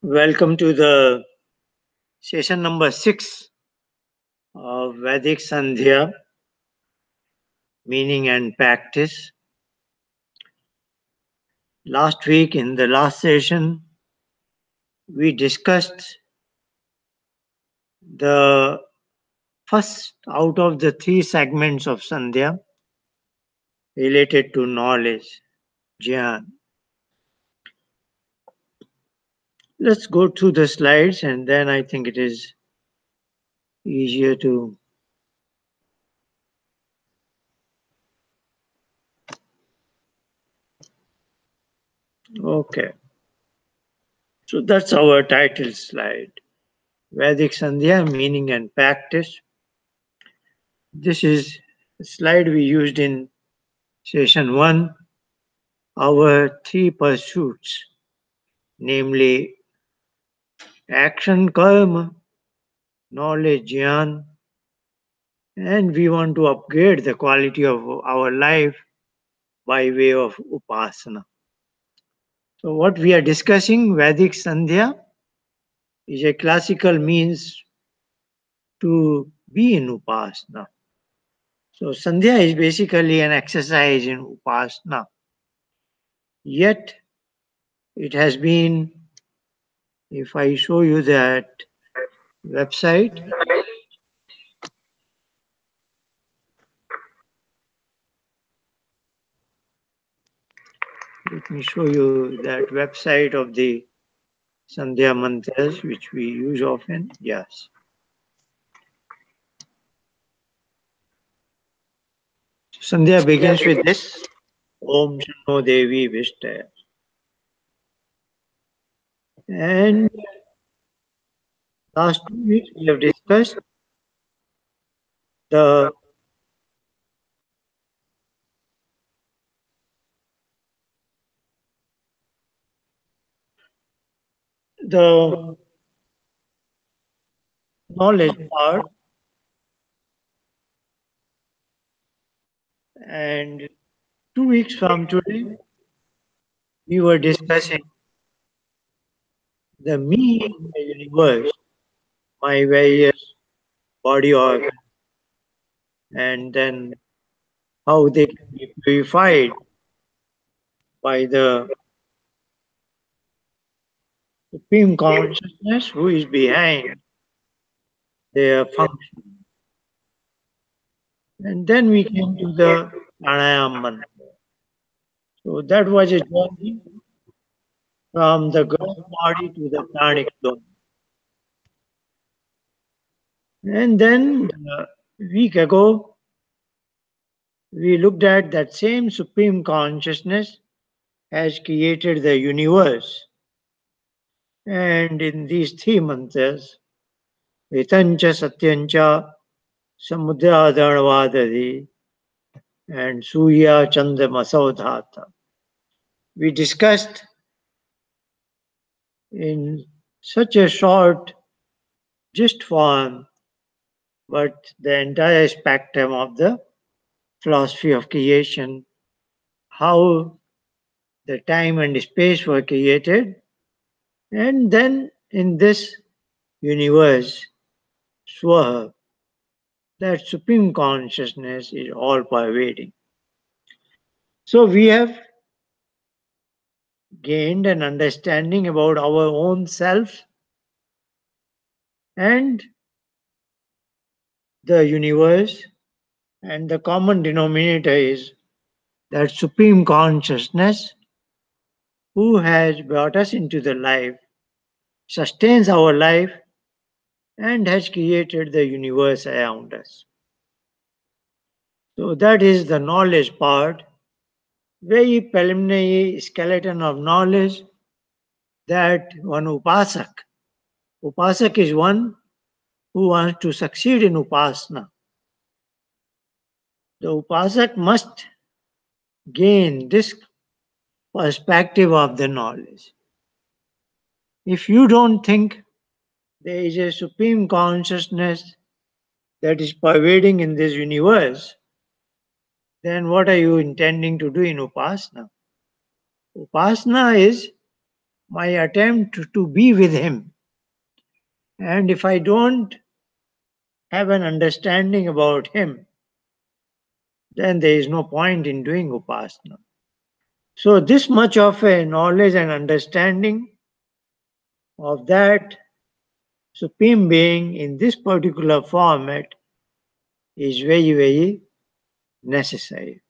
Welcome to the session number 6 of Vedic Sandhya, meaning and practice. Last week, in the last session, we discussed the first out of the 3 segments of Sandhya related to knowledge, Jnana. Let's go through the slides and then I think it is easier to. Okay. So that's our title slide. Vedic Sandhya, meaning and practice. This is a slide we used in session 1, our 3 pursuits, namely action, karma, knowledge, jnana, and we want to upgrade the quality of our life by way of upasana. So, what we are discussing, Vedic Sandhya, is a classical means to be in upasana. So, Sandhya is basically an exercise in upasana. Yet, it has been, if I show you that website, let me show you that website of the Sandhya mantras which we use often. Yes. Sandhya begins with this Om Shano Devi Vishtaya. And last 2 weeks we have discussed the the knowledge part, and 2 weeks from today we were discussing the me in the universe, my various body organs, and then how they can be purified by the supreme consciousness who is behind their function. And then we came to the pranayama mantra. So that was a journey from the gross body to the pranic zone. And then a week ago, we looked at that same supreme consciousness has created the universe. And in these 3 mantras, Vitancha Satyancha Samudradharvadadi and Surya Chandra Masaudhata. We discussed in such a short gist form, but the entire spectrum of the philosophy of creation, how the time and space were created, and then in this universe, Swaha, that supreme consciousness is all pervading. So we have gained an understanding about our own self and the universe, and the common denominator is that supreme consciousness who has brought us into the life, sustains our life, and has created the universe around us. So that is the knowledge part, very preliminary skeleton of knowledge that one upasak. Upasak is one who wants to succeed in upasana. The upasak must gain this perspective of the knowledge. If you don't think there is a supreme consciousness that is pervading in this universe, then what are you intending to do in upasana? Upasana is my attempt to be with him. And if I don't have an understanding about him, then there is no point in doing upasana. So, this much of a knowledge and understanding of that Supreme Being in this particular format is very, very necessary.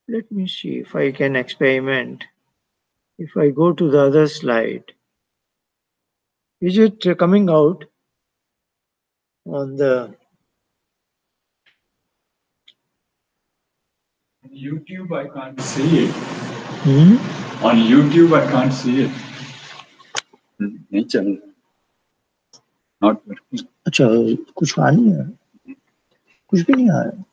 Let me see if I can experiment. If I go to the other slide, is it coming out on the YouTube? I can't see it. Hmm? On YouTube, I can't see it. Nature not working. अच्छा कुछ आ नहीं है कुछ भी नहीं आ रहा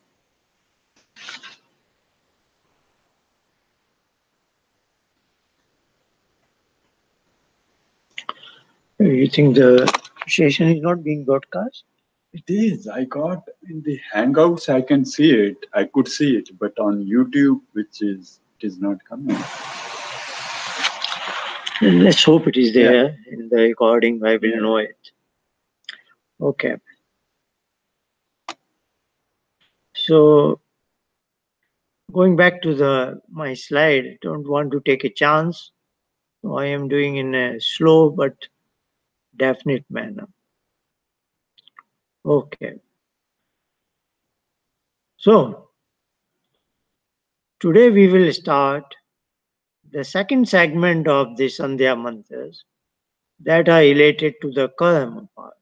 You think the session is not being broadcast? It is. I got in the Hangouts. I can see it. I could see it, but on YouTube, it is not coming. Let's hope it is there in the recording. I will know it. Okay. So going back to my slide, don't want to take a chance. So I am doing in a slow but definite manner. Okay. So today we will start the second segment of the Sandhya mantras that are related to the karma part.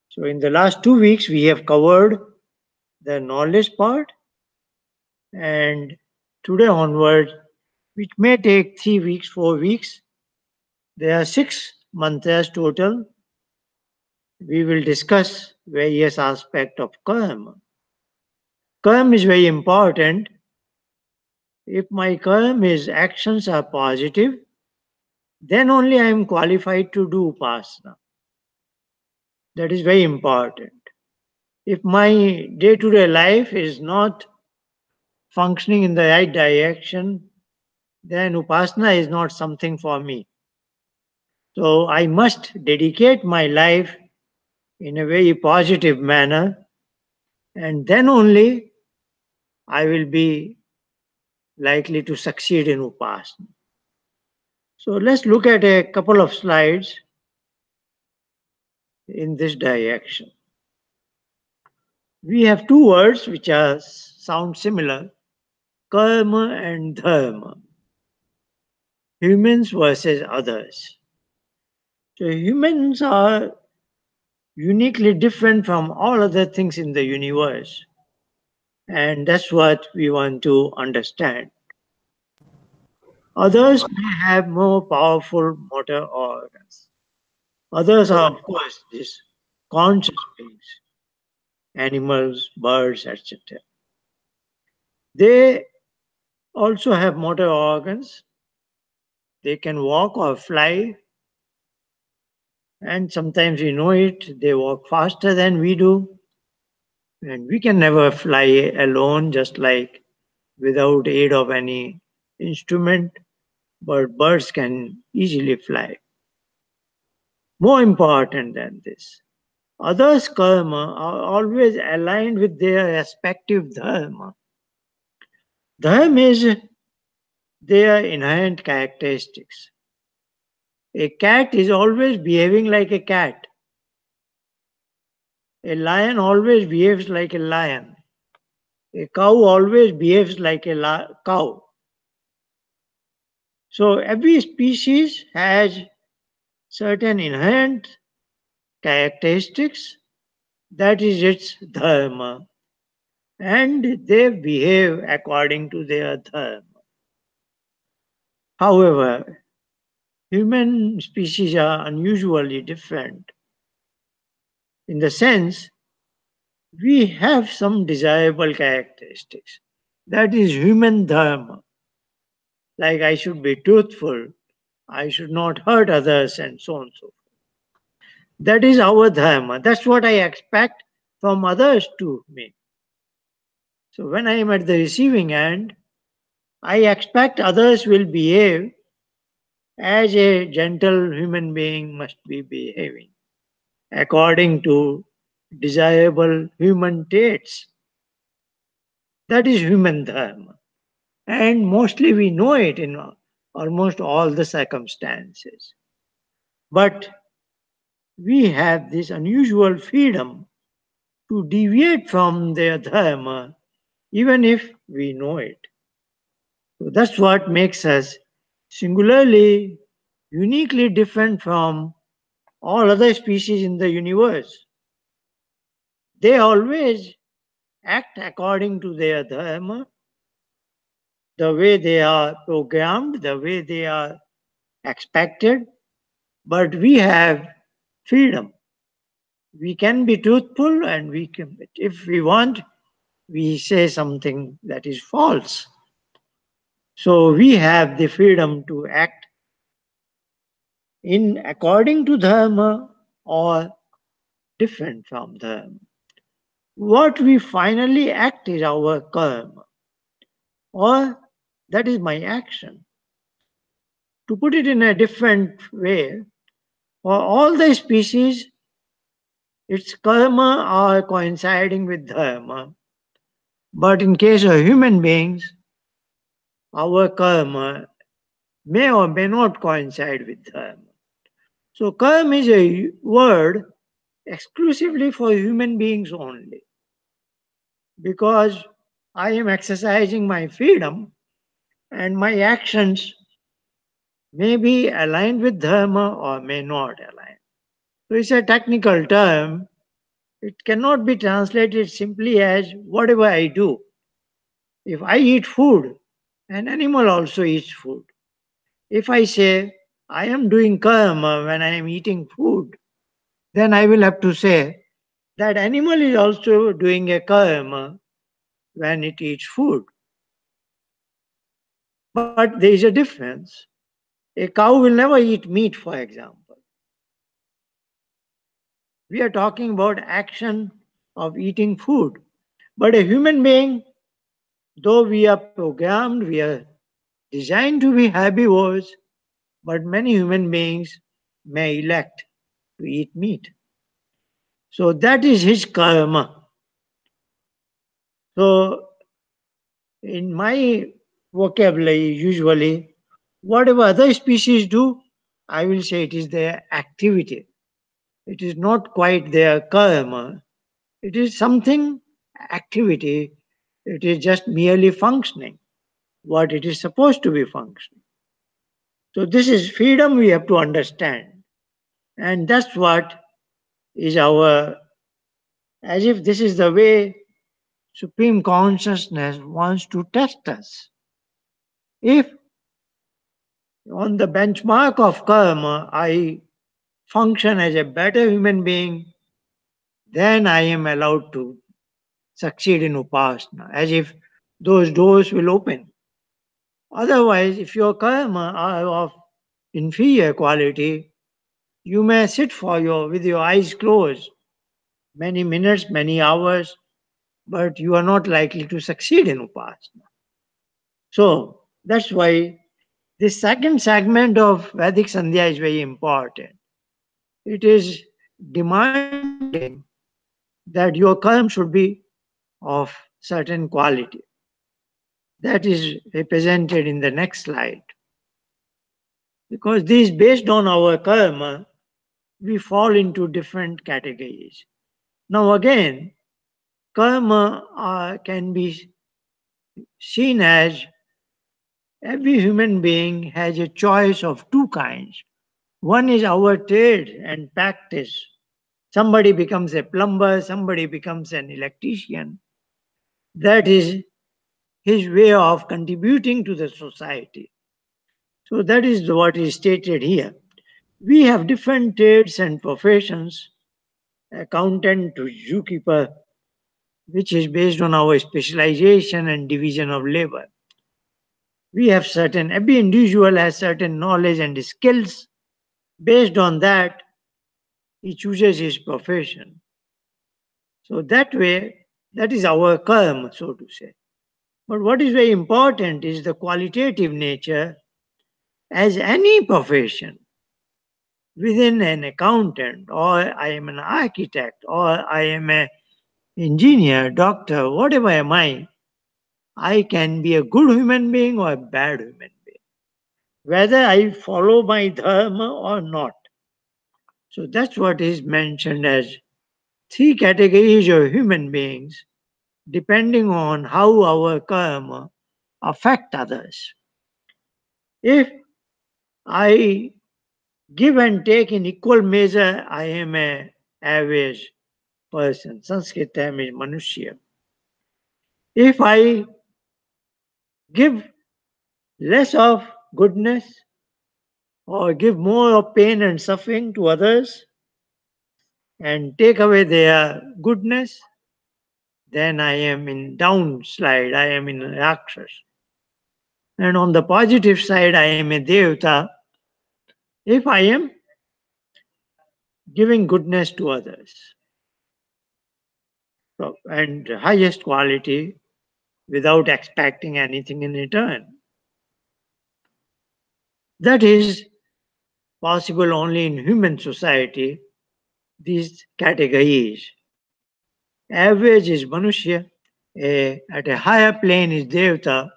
So in the last 2 weeks we have covered the knowledge part, and today onward, which may take 3 weeks, 4 weeks, there are 6 mantras total. We will discuss various aspects of karma. Karma is very important. If my karma is actions are positive, then only I am qualified to do upasana. That is very important. If my day-to-day life is not functioning in the right direction, then upasana is not something for me. So I must dedicate my life in a very positive manner, and then only I will be likely to succeed in upasana. So let's look at a couple of slides in this direction. We have two words which sound similar, karma and dharma, humans versus others. So humans are uniquely different from all other things in the universe, and that's what we want to understand. Others may have more powerful motor organs. Others are, of course, these conscious beings, animals, birds, etc. They also have motor organs. They can walk or fly, and sometimes we know it, they walk faster than we do. And we can never fly alone, just like without aid of any instrument, but birds can easily fly. More important than this, others' karma are always aligned with their respective dharma. Dharma is their inherent characteristics. A cat is always behaving like a cat. A lion always behaves like a lion. A cow always behaves like a cow. So every species has certain inherent characteristics, that is its dharma, and they behave according to their dharma. However, human species are unusually different in the sense we have some desirable characteristics. That is human dharma. Like I should be truthful, I should not hurt others, and so on and so forth. That is our dharma. That's what I expect from others to me. So when I am at the receiving end, I expect others will behave as a gentle human being must be behaving, according to desirable human traits. That is human dharma. And mostly we know it in almost all the circumstances. But we have this unusual freedom to deviate from their dharma even if we know it. So that's what makes us singularly, uniquely different from all other species in the universe. They always act according to their dharma, the way they are programmed, the way they are expected, but we have freedom. We can be truthful and we can, if we want, we say something that is false. So we have the freedom to act in according to dharma or different from dharma. What we finally act is our karma, or that is my action. To put it in a different way, for all the species, its karma are coinciding with dharma. But in case of human beings, our karma may or may not coincide with dharma. So karma is a word exclusively for human beings only. Because I am exercising my freedom and my actions may be aligned with dharma or may not align. So it's a technical term. It cannot be translated simply as whatever I do. If I eat food, an animal also eats food. If I say I am doing karma when I am eating food, then I will have to say that animal is also doing a karma when it eats food. But there is a difference. A cow will never eat meat, for example. We are talking about action of eating food. But a human being, though we are programmed, we are designed to be herbivores, but many human beings may elect to eat meat. So that is his karma. So in my vocabulary, usually, whatever other species do, I will say it is their activity. It is not quite their karma. It is something activity. It is just merely functioning what it is supposed to be functioning. So this is freedom we have to understand. And that's what is our, as if this is the way Supreme Consciousness wants to test us. If on the benchmark of karma I function as a better human being, then I am allowed to succeed in Upasana, as if those doors will open. Otherwise, if your karma are of inferior quality, you may sit for with your eyes closed many minutes, many hours, but you are not likely to succeed in Upasana. So that's why this second segment of Vedic Sandhya is very important. It is demanding that your karma should be of certain quality. That is represented in the next slide. Because this, based on our karma, we fall into different categories. Now, again, karma can be seen as every human being has a choice of two kinds. One is our trade and practice. Somebody becomes a plumber, somebody becomes an electrician. That is his way of contributing to the society. So that is what is stated here. We have different trades and professions, accountant to zookeeper, which is based on our specialization and division of labor. We have certain, every individual has certain knowledge and skills. Based on that, he chooses his profession. So that way, That is our karma, so to say. But what is very important is the qualitative nature as any profession within an accountant, or I am an architect, or I am an engineer, doctor, whatever am I can be a good human being or a bad human being, whether I follow my dharma or not. So that's what is mentioned as three categories of human beings depending on how our karma affect others. If I give and take in equal measure, I am a average person. Sanskrit term is manushya. If I give less of goodness or give more of pain and suffering to others and take away their goodness, then I am in downslide, I am in Rakshas. And on the positive side, I am a Devata if I am giving goodness to others. So, and highest quality without expecting anything in return. That is possible only in human society, these categories. Average is Manushya, at a higher plane is Devata,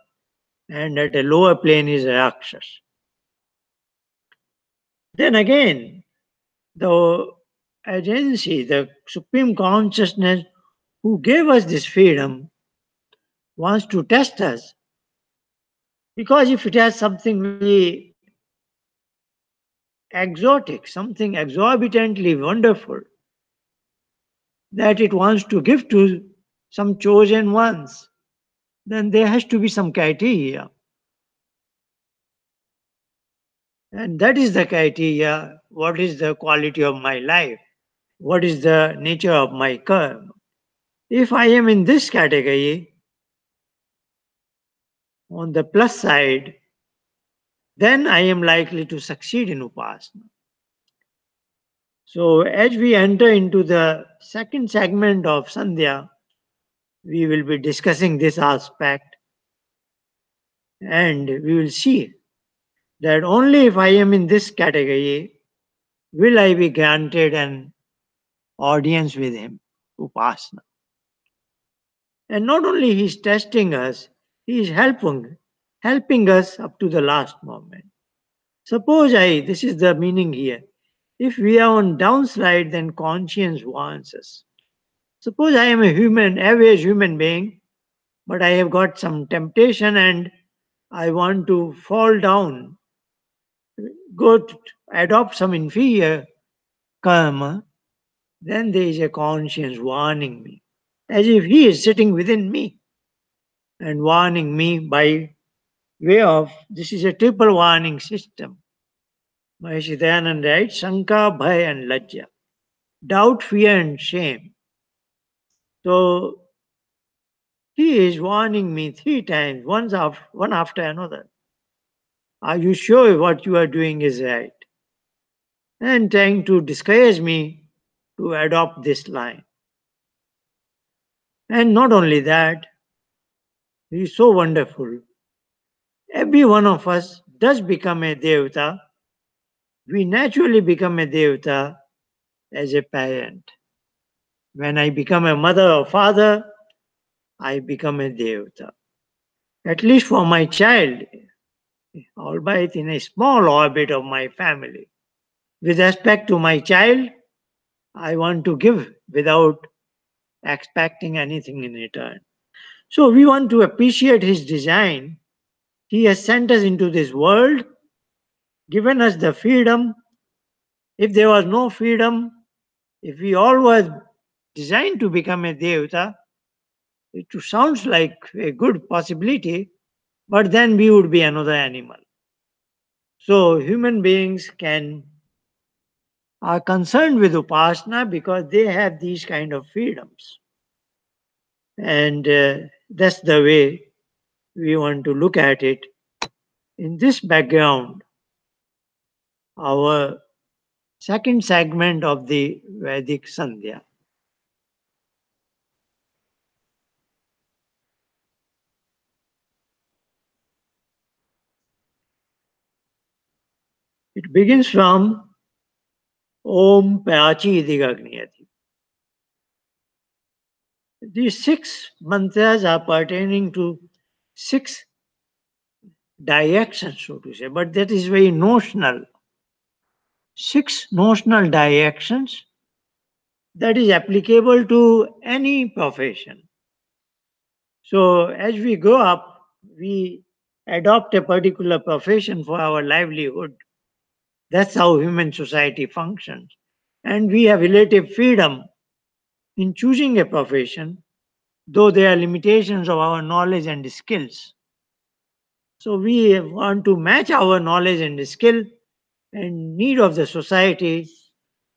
and at a lower plane is Rakshas. Then again, the agency, the supreme consciousness who gave us this freedom wants to test us. Because if it has something very exotic, something exorbitantly wonderful that it wants to give to some chosen ones, then there has to be some criteria. And that is the criteria. What is the quality of my life? What is the nature of my karma? If I am in this category, on the plus side, then I am likely to succeed in Upasana. So, as we enter into the second segment of Sandhya, we will be discussing this aspect and we will see that only if I am in this category will I be granted an audience with him, Upasana. And not only he is testing us, he is helping us up to the last moment. Suppose this is the meaning here. If we are on downslide, then conscience warns us. Suppose I am a human, average human being, but I have got some temptation and I want to fall down, go to adopt some inferior karma, then there is a conscience warning me, as if he is sitting within me and warning me by way of this is a triple warning system. Maharishi Dayananda writes Sanka, Bhaya, and Lajja. Doubt, fear, and shame. So he is warning me three times, one after another. Are you sure what you are doing is right? And trying to discourage me to adopt this line. And not only that, he is so wonderful. Every one of us does become a Devata. We naturally become a Devata as a parent. When I become a mother or father, I become a Devata. At least for my child, albeit in a small orbit of my family. With respect to my child, I want to give without expecting anything in return. So we want to appreciate his design. He has sent us into this world, given us the freedom. If there was no freedom, if we all were designed to become a Devata, it sounds like a good possibility, but then we would be another animal. So human beings can are concerned with Upasana because they have these kind of freedoms. And that's the way we want to look at it. In this background, our second segment of the Vedic Sandhya. It begins from Om Pachi Digagniyati. These six mantras are pertaining to six directions, so to say, but that is very notional. Six notional directions that is applicable to any profession. So as we grow up, we adopt a particular profession for our livelihood. That's how human society functions. And we have relative freedom in choosing a profession, though there are limitations of our knowledge and skills. So we want to match our knowledge and skill and need of the society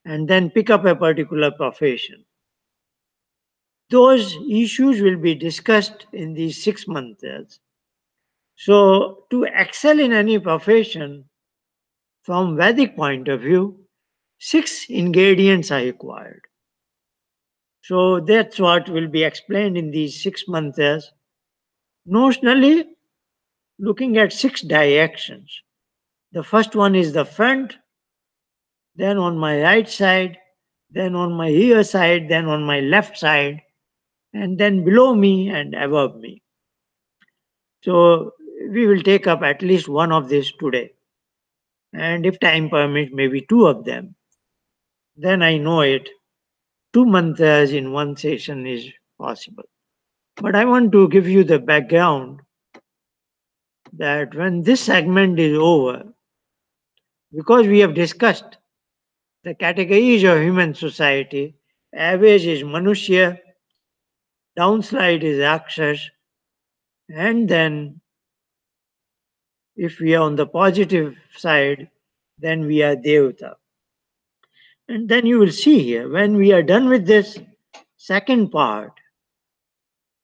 and then pick up a particular profession. Those issues will be discussed in these 6 months. So to excel in any profession, from Vedic point of view, six ingredients are required. So that's what will be explained in these 6 mantras. Notionally, looking at six directions. The first one is the front, then on my right side, then on my rear side, then on my left side, and then below me and above me. So we will take up at least one of these today. And if time permits, maybe two of them. Then I know it. Two mantras in one session is possible. But I want to give you the background that when this segment is over, because we have discussed the categories of human society, average is Manushya, downslide is Rakshas, and then if we are on the positive side, then we are Devata. And then you will see here, when we are done with this second part,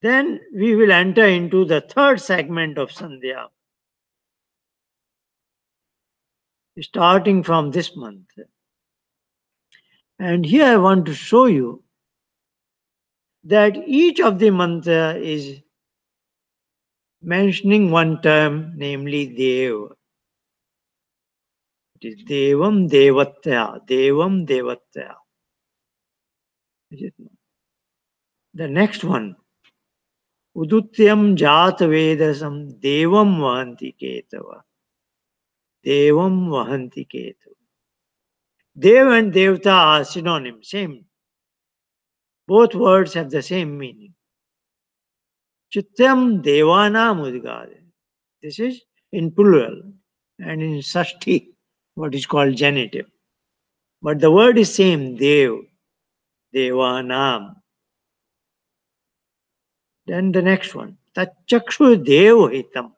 then we will enter into the third segment of Sandhya, starting from this month. And here I want to show you that each of the mantra is mentioning one term, namely Dev. It is Devam Devatya, Devam Devatya. Is it not? The next one, Udutyam Jat Vedasam Devam Vahanti Ketava. Devam Vahanti Ketava. Dev and Devta are synonyms, same. Both words have the same meaning. Chityam Devanam Udgade. This is in plural and in Sashti, what is called genitive. But the word is same, Dev, Devanam. Then the next one, Tachakshu Devahitam.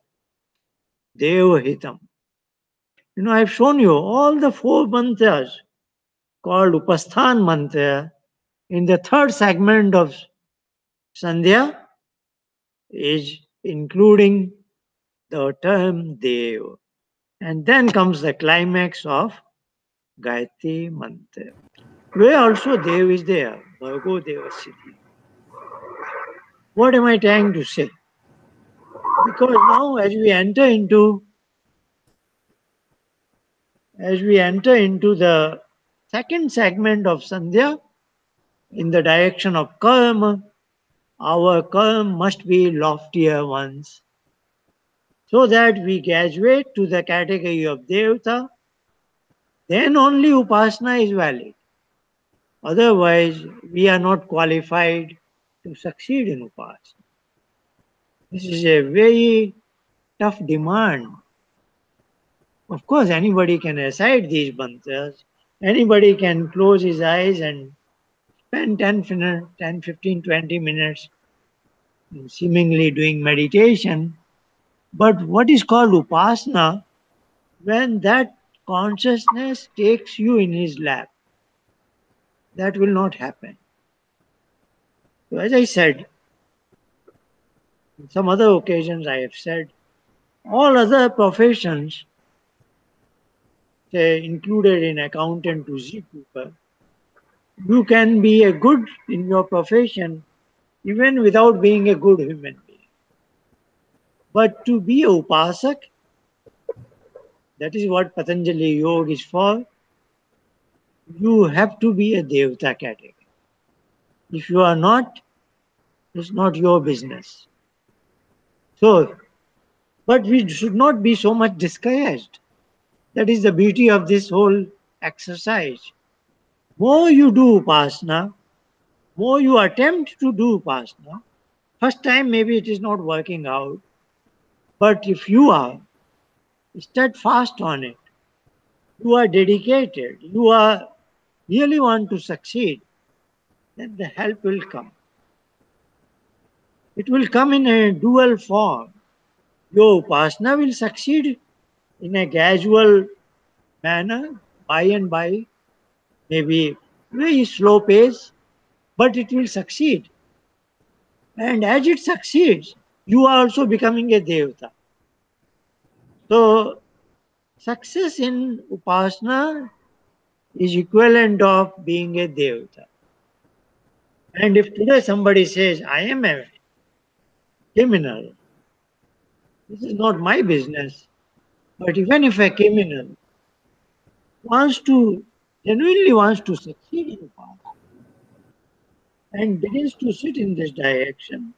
Devahitam. I've shown you all the four mantras called Upasthan mantra in the third segment of Sandhya is including the term Dev. And then comes the climax of Gayatri mantra, where also Dev is there, Bhargo Devasiti. What am I trying to say? Because now as we enter into the second segment of Sandhya in the direction of karma, our karma must be loftier ones so that we graduate to the category of Devata. Then only Upasana is valid. Otherwise, we are not qualified to succeed in Upasana. This is a very tough demand. Of course, anybody can recite these mantras. Anybody can close his eyes and spend 10, 15, 20 minutes seemingly doing meditation. But what is called upasana, when that consciousness takes you in his lap, that will not happen. So as I said, on some other occasions I have said, all other professions, say included in accountant to zookeeper, you can be a good in your profession even without being a good human being. But to be a upasak, That is what Patanjali Yoga is for. You have to be a Devta category. If you are not, it's not your business. So, but we should not be so much discouraged. That is the beauty of this whole exercise. More you do Upasana, more you attempt to do Upasana, first time maybe it is not working out, but if you are steadfast on it, you are dedicated, you are really want to succeed, then the help will come. It will come in a dual form. Your Upasana will succeed in a gradual manner, by and by, maybe very slow pace, but it will succeed. And as it succeeds, you are also becoming a Devata. So, success in Upasana is equivalent of being a Devata. And if today somebody says, I am a criminal, this is not my business. But even if a criminal wants to, genuinely wants to succeed in Upasana and begins to sit in this direction,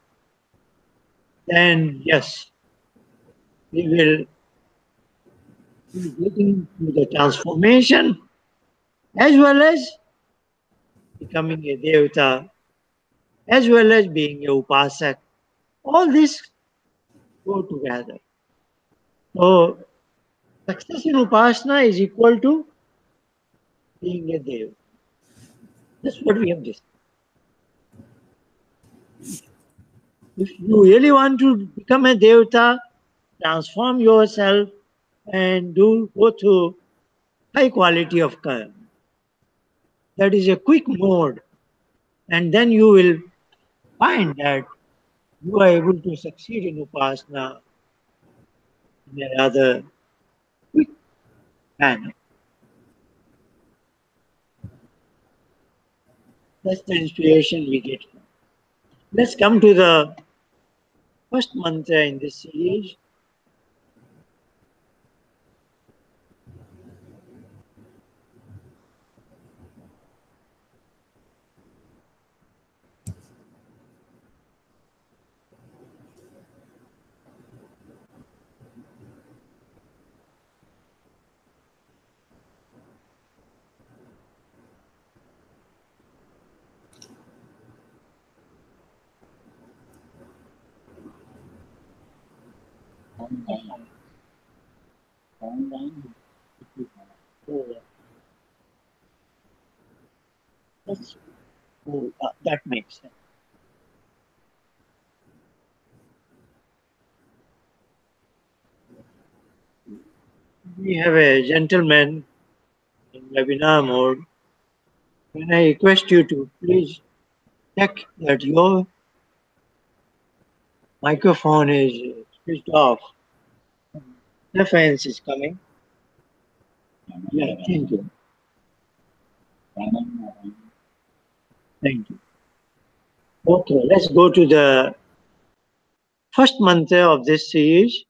then yes, we will be getting to the transformation as well as becoming a Devata, as well as being a Upasak. All this go together. So, success in Upasana is equal to being a Dev. That's what we have discussed. If you really want to become a Devata, transform yourself and do go through high quality of karma. That is a quick mode, and then you will find that you are able to succeed in Upasana in a rather quick manner. That's the inspiration we get from. Let's come to the first mantra in this series. Oh, yeah. That's, that makes sense. We have a gentleman in webinar mode. Can I request you to please check that your microphone is switched off? Interference is coming. Yeah, thank you. Thank you. Okay, let's go to the first mantra of this series.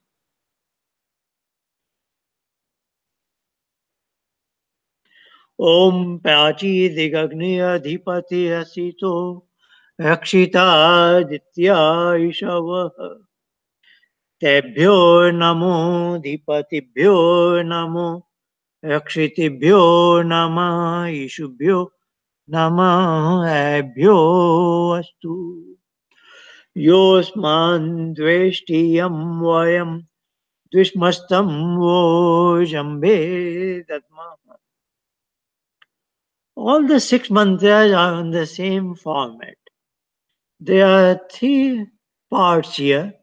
Om Pachi Digagniya Asito Rakshita Ditya Ishavah Tebhyo Namo Dipatibhyo Namo Rakshitibhyo Nama Ishubhyo Nama Abhyo Astu Yosman Dveshtiyam Vayam Dvishmastam Vo Jambhe Dadma. All the six mantras are in the same format. There are three parts here.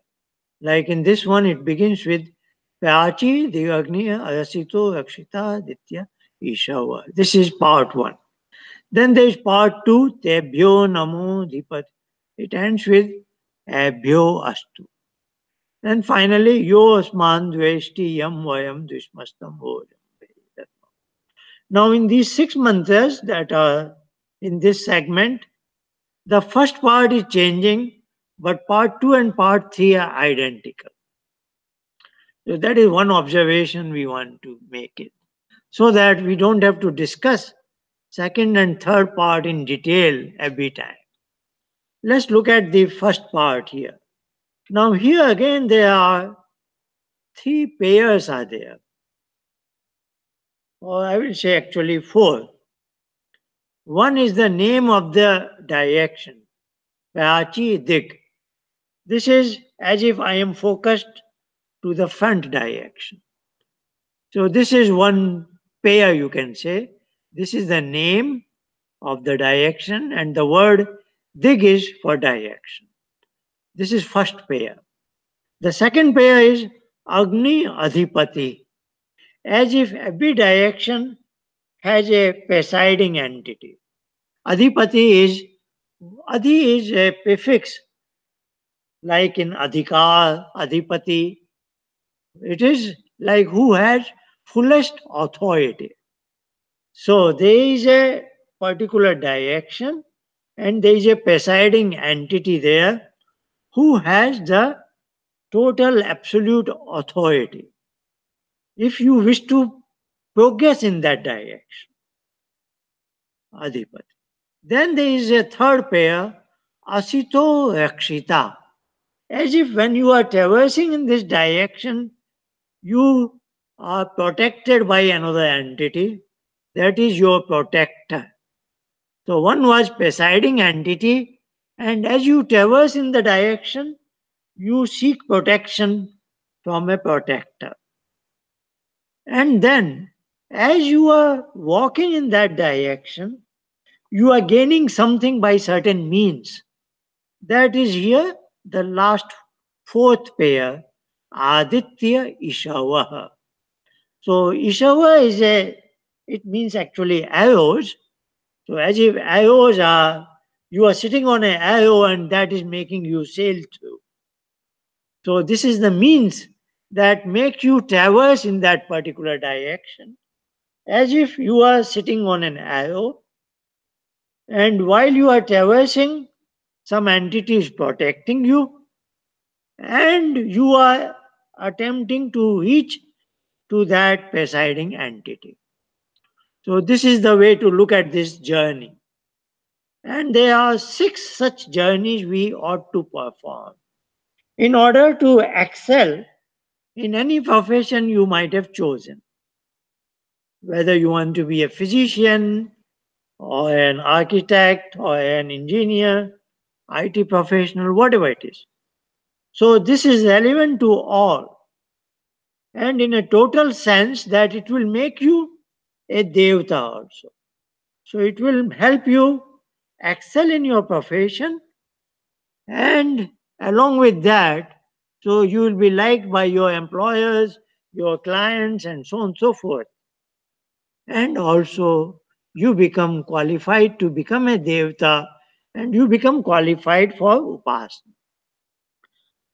Like in this one, it begins with Prachi, Divagniya, Arasito, Rakshita, Ditya, Ishava. This is part one. Then there is part two, Tebhyo Namo Dipat. It ends with Abhyo Astu. And finally, Yo Asman Dveshti Yam Vayam Dvishmastam Vojam. Now, in these six mantras that are in this segment, the first part is changing, but part two and part three are identical. So that is one observation we want to make it, so that we don't have to discuss second and third part in detail every time. Let's look at the first part here. Now here again there are three pairs are there, or I will say actually four. One is the name of the direction, Prachi Dik. This is as if I am focused to the front direction. So this is one pair you can say. This is the name of the direction and the word Dig is for direction. This is first pair. The second pair is Agni Adhipati, as if every direction has a presiding entity. Adhipati is Adi is a prefix like in Adhikar, Adhipati. It is like who has fullest authority. So there is a particular direction and there is a presiding entity there who has the total absolute authority. If you wish to progress in that direction, Adhipati. Then there is a third pair, Asito Rakshita. As if when you are traversing in this direction, you are protected by another entity that is your protector. So one was presiding entity, and as you traverse in the direction, you seek protection from a protector. And then, as you are walking in that direction, you are gaining something by certain means. That is here the last fourth pair, Aditya Ishavaha. So Ishava is it means actually arrows. So as if arrows are, you are sitting on an arrow and that is making you sail through. So this is the means that make you traverse in that particular direction, as if you are sitting on an arrow, and while you are traversing, some entity is protecting you, and you are attempting to reach to that presiding entity. So this is the way to look at this journey. And there are six such journeys we ought to perform in order to excel in any profession you might have chosen, whether you want to be a physician or an architect or an engineer, IT professional, whatever it is. So this is relevant to all, and in a total sense that it will make you a devta also. So it will help you excel in your profession, and along with that, so you will be liked by your employers, your clients, and so on and so forth. And also, you become qualified to become a devta, and you become qualified for upasana.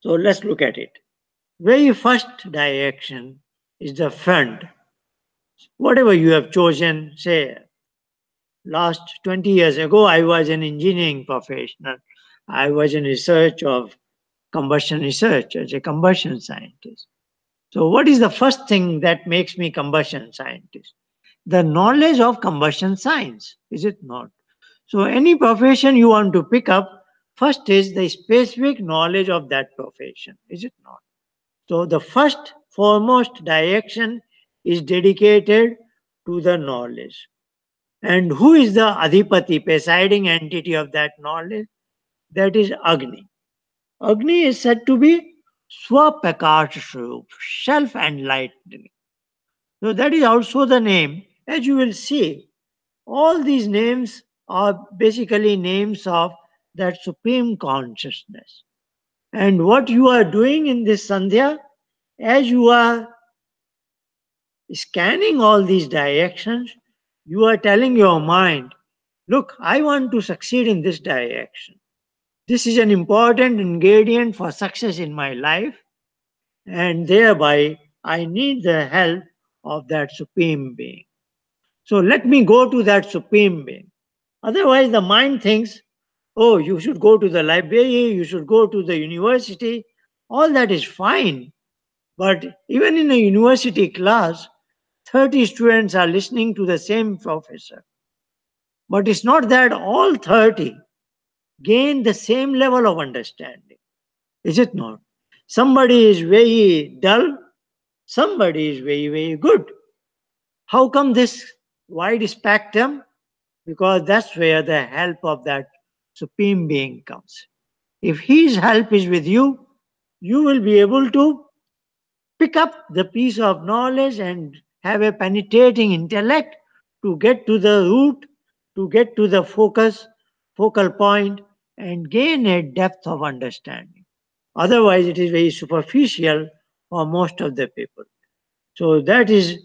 So let's look at it. Very first direction is the front. Whatever you have chosen, say last 20 years ago, I was an engineering professional. I was in research of combustion research as a combustion scientist. So what is the first thing that makes me combustion scientist? The knowledge of combustion science, is it not? So any profession you want to pick up, first is the specific knowledge of that profession, is it not? So the first foremost direction is dedicated to the knowledge. And who is the Adhipati, presiding entity of that knowledge? That is Agni. Agni is said to be Swapakash Swarup, self enlightening. So that is also the name. As you will see, all these names are basically names of that supreme consciousness. And what you are doing in this Sandhya, as you are scanning all these directions, you are telling your mind, look, I want to succeed in this direction. This is an important ingredient for success in my life, and thereby I need the help of that Supreme Being. So let me go to that Supreme Being. Otherwise, the mind thinks, oh, you should go to the library, you should go to the university. All that is fine. But even in a university class, 30 students are listening to the same professor. But it's not that all 30 gain the same level of understanding. Is it not? Somebody is very dull, somebody is very, very good. How come this wide spectrum? Because that's where the help of that supreme being comes. If his help is with you, you will be able to pick up the piece of knowledge and have a penetrating intellect to get to the root, to get to the focal point, and gain a depth of understanding. Otherwise, it is very superficial for most of the people. So that is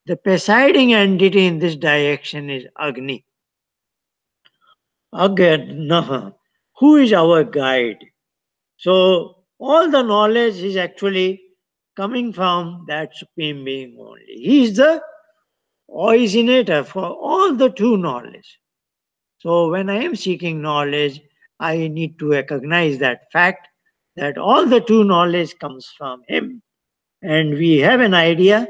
the presiding entity in this direction is Agni. Agna, who is our guide. So all the knowledge is actually coming from that supreme being only. He is the originator for all the true knowledge. So when I am seeking knowledge, I need to recognize that fact that all the true knowledge comes from him. And we have an idea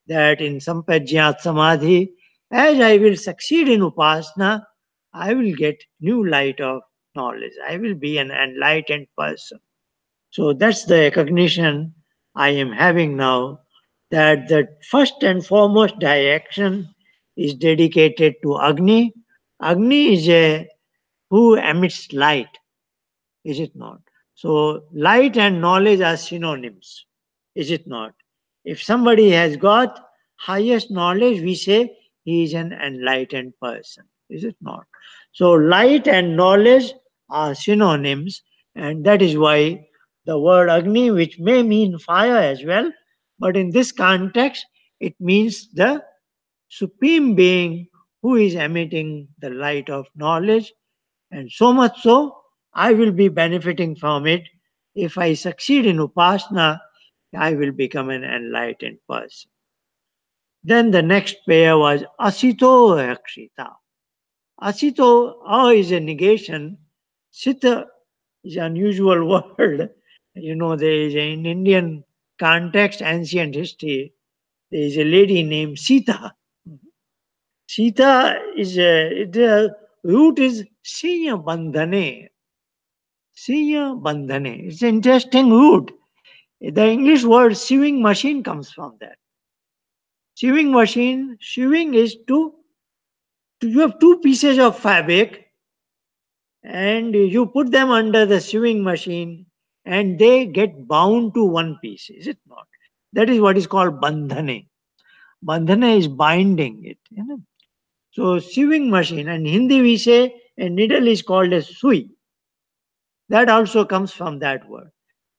that in Sampajyat Samadhi, as I will succeed in Upasana, I will get new light of knowledge. I will be an enlightened person. So that's the recognition I am having now that the first and foremost direction is dedicated to Agni. Agni is a who emits light, is it not? So light and knowledge are synonyms, is it not? If somebody has got highest knowledge, we say he is an enlightened person, is it not? So light and knowledge are synonyms, and that is why the word Agni, which may mean fire as well, but in this context, it means the supreme being who is emitting the light of knowledge, and so much so, I will be benefiting from it. If I succeed in Upasana, I will become an enlightened person. Then the next pair was Asito Rakshita. Asito, is a negation. Sita is an unusual word. There is in Indian context, ancient history, there is a lady named Sita. Sita is the root is Sinya Bandhane. Siya bandhane. It's an interesting root. The English word sewing machine comes from that. Sewing machine, sewing is you have two pieces of fabric and you put them under the sewing machine and they get bound to one piece, is it not? That is what is called bandhane. Bandhane is binding it. So sewing machine, and Hindi we say a needle is called a sui. That also comes from that word.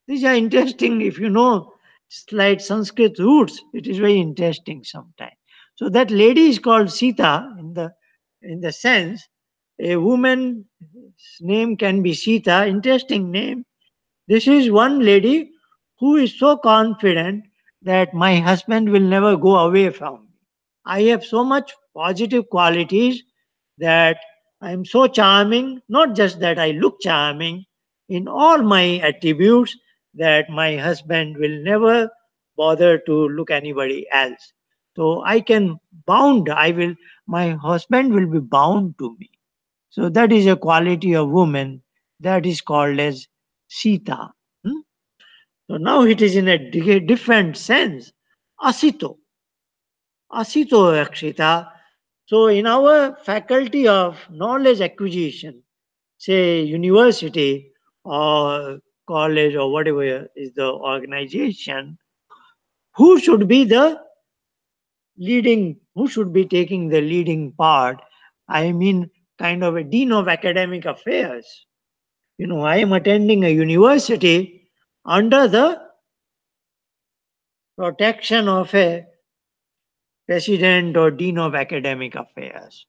These are interesting. If you know slight Sanskrit roots, it is very interesting sometimes. So that lady is called Sita in the sense a woman's name can be Sita. Interesting name. This is one lady who is so confident that my husband will never go away from me. I have so much positive qualities that I am so charming, not just that I look charming in all my attributes, that my husband will never bother to look anybody else. So I can my husband will be bound to me. So that is a quality of woman that is called as Sita. Hmm? So now it is in a different sense. Asito. Asito Rakshita. So in our faculty of knowledge acquisition, say university or college or whatever is the organization, who should be taking the leading part? I mean, kind of a dean of academic affairs. I am attending a university under the protection of a president or dean of academic affairs.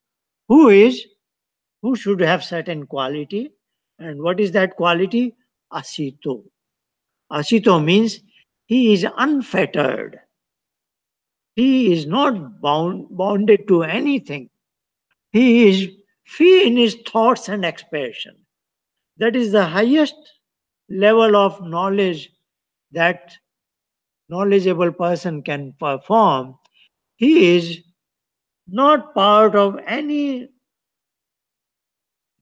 Who is who should have certain quality. And what is that quality? Asito. Asito means he is unfettered. He is not bounded to anything. He is free in his thoughts and expression. That is the highest level of knowledge that knowledgeable person can perform, he is not part of any,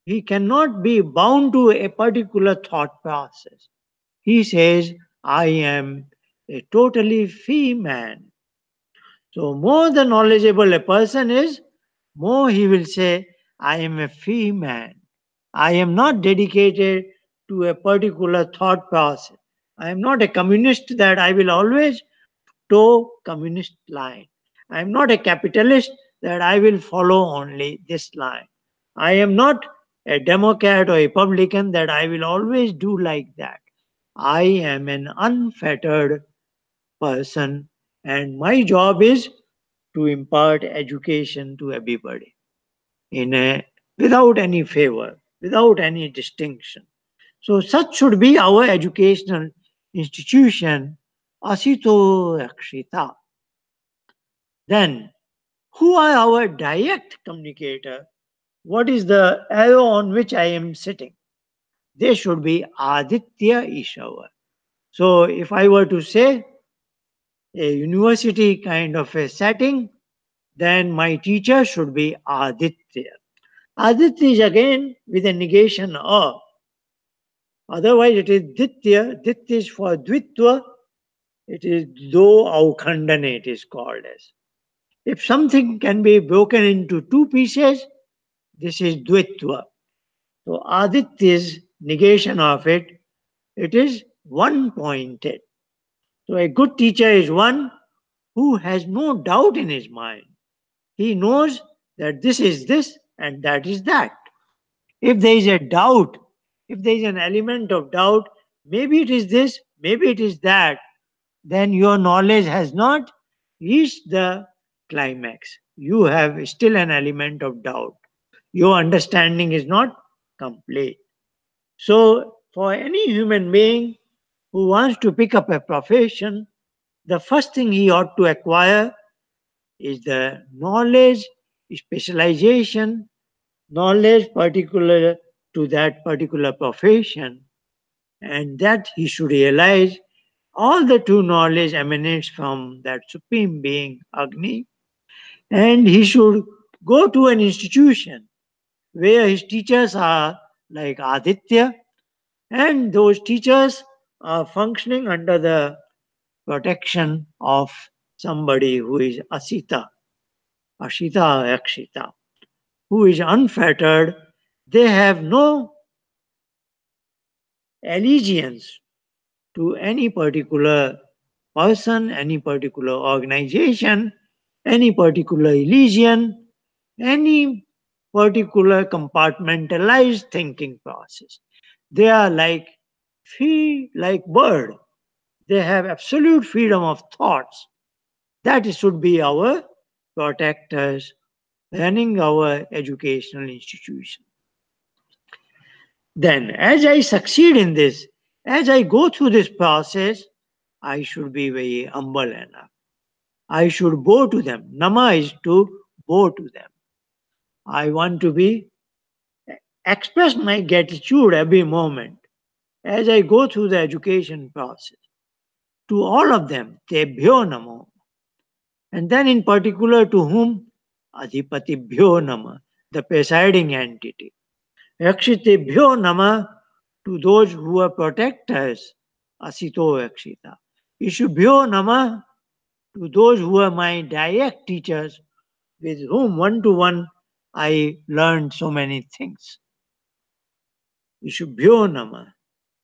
he cannot be bound to a particular thought process. He says, I am a totally free man. So, more the knowledgeable a person is, more he will say, I am a free man. I am not dedicated to a particular thought process. I am not a communist that I will always toe communist line. I am not a capitalist that I will follow only this line. I am not a Democrat or Republican that I will always do like that. I am an unfettered person, and my job is to impart education to everybody in a without any favor, without any distinction. So such should be our educational institution, Asito Rakshita. Then, who are our direct communicator? What is the arrow on which I am sitting? They should be Aditya Ishava. So if I were to say a university kind of a setting, then my teacher should be Aditya. Aditya is again with a negation of. Otherwise, it is Ditya. Ditya is for Dvitva. It is Do Aukhandana, it is called as. If something can be broken into two pieces, this is Dvitva. So Aditya's negation of it, it is one pointed. So a good teacher is one who has no doubt in his mind. He knows that this is this and that is that. If there is a doubt, if there is an element of doubt, maybe it is this, maybe it is that, then your knowledge has not reached the climax. You have still an element of doubt. Your understanding is not complete. So, for any human being who wants to pick up a profession, the first thing he ought to acquire is the knowledge, specialization, knowledge particular to that particular profession, and that he should realize all the true knowledge emanates from that supreme being, Agni, and he should go to an institution where his teachers are like Aditya, and those teachers are functioning under the protection of somebody who is Asita, Ashita, Akshita, who is unfettered. They have no allegiance to any particular person, any particular organization, any particular religion, any particular compartmentalized thinking process. They are like free, like bird. They have absolute freedom of thoughts. That should be our protectors running our educational institution. Then, as I succeed in this, as I go through this process, I should be very humble enough. I should bow to them. Nama is to bow to them. I want to be express my gratitude every moment as I go through the education process. To all of them, Tebhyo Namo. And then in particular to whom? Adhipatibhyo Nama, the presiding entity. Rakshitebhyo Nama, to those who are protectors. Asito Rakshita. Ishubhyo Nama, to those who are my direct teachers, with whom one to one I learned so many things. Ishubhyo Nama,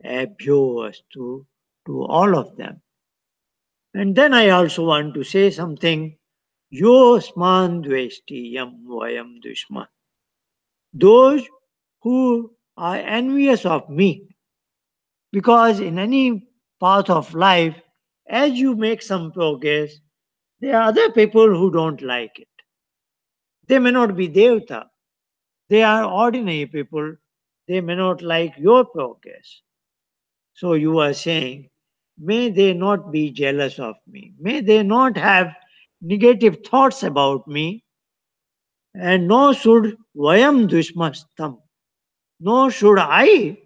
Abhyo Astu, to all of them. And then I also want to say something. Yo sman dvesti yam vayam dushma. Those who are envious of me, because in any path of life, as you make some progress, there are other people who don't like it. They may not be Devta, they are ordinary people, they may not like your progress. So you are saying, may they not be jealous of me, may they not have negative thoughts about me, and nor should Vayam Dushmastam, nor should I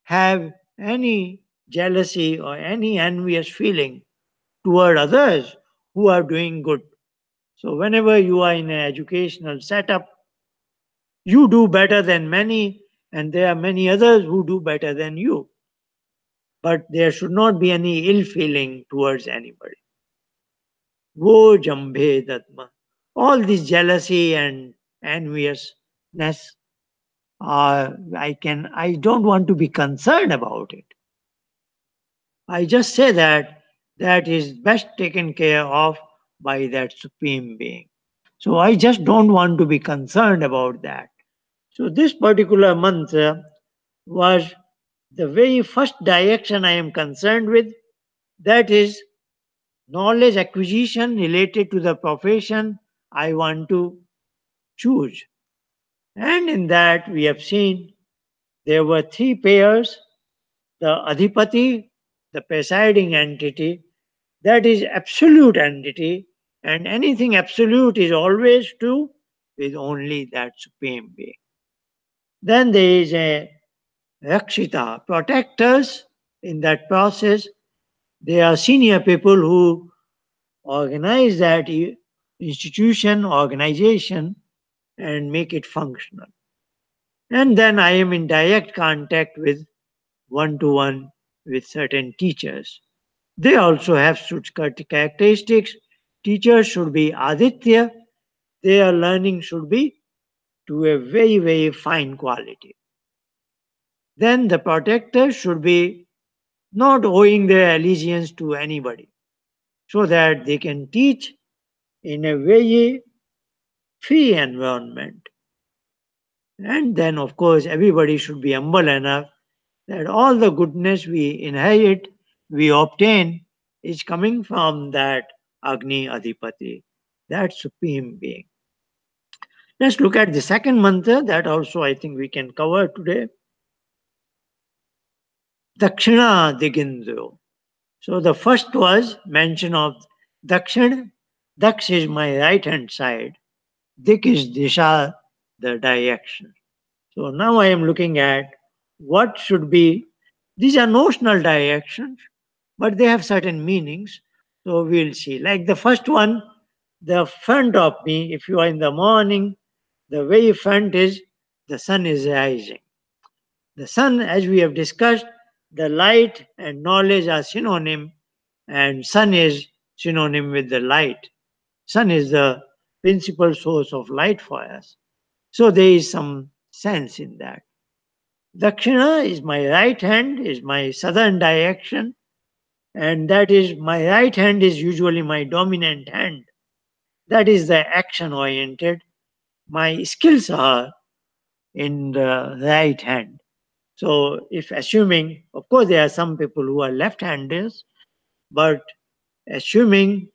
have any jealousy or any envious feeling toward others who are doing good. So, whenever you are in an educational setup, you do better than many, and there are many others who do better than you. But there should not be any ill feeling towards anybody. Wo jambhe datma. All this jealousy and enviousness, I don't want to be concerned about it. I just say that that is best taken care of by that supreme being. So I just don't want to be concerned about that. So this particular mantra was the very first direction I am concerned with. That is knowledge acquisition related to the profession I want to choose. And in that we have seen there were three pairs: the adhipati, the presiding entity, that is absolute entity, and anything absolute is always true with only that supreme being. Then there is a rakshita, protectors in that process. They are senior people who organize that institution, organization, and make it functional. And then I am in direct contact with one to one with certain teachers. They also have such characteristics. Teachers should be aditya, their learning should be to a very, very fine quality. Then the protector should be not owing their allegiance to anybody, so that they can teach in a very free environment. And then, of course, everybody should be humble enough that all the goodness we inherit, we obtain, is coming from that Agni Adhipati, that supreme being. Let's look at the second mantra that also I think we can cover today. Dakshina Digindro. So the first was mention of Dakshin. Daksh is my right hand side. Dik is Disha, the direction. So now I am looking at what should be, these are notional directions, but they have certain meanings. So we'll see. Like the first one, the front of me, if you are in the morning, the very front is the sun is rising. The sun, as we have discussed, the light and knowledge are synonym, and sun is synonym with the light. Sun is the principal source of light for us. So there is some sense in that. Dakshina is my right hand, is my southern direction, and that is my right hand is usually my dominant hand. That is the action oriented. My skills are in the right hand. So, if assuming, of course, there are some people who are left handers, but assuming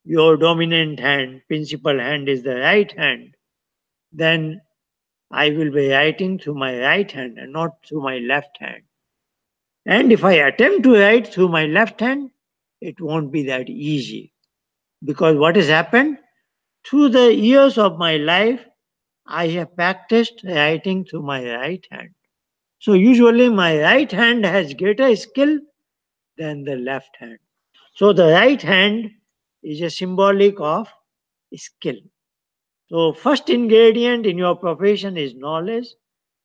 your dominant hand, principal hand is the right hand, then I will be writing through my right hand and not through my left hand. And if I attempt to write through my left hand, it won't be that easy. Because what has happened? Through the years of my life, I have practiced writing through my right hand. So usually my right hand has greater skill than the left hand. So the right hand is a symbolic of skill. So first ingredient in your profession is knowledge.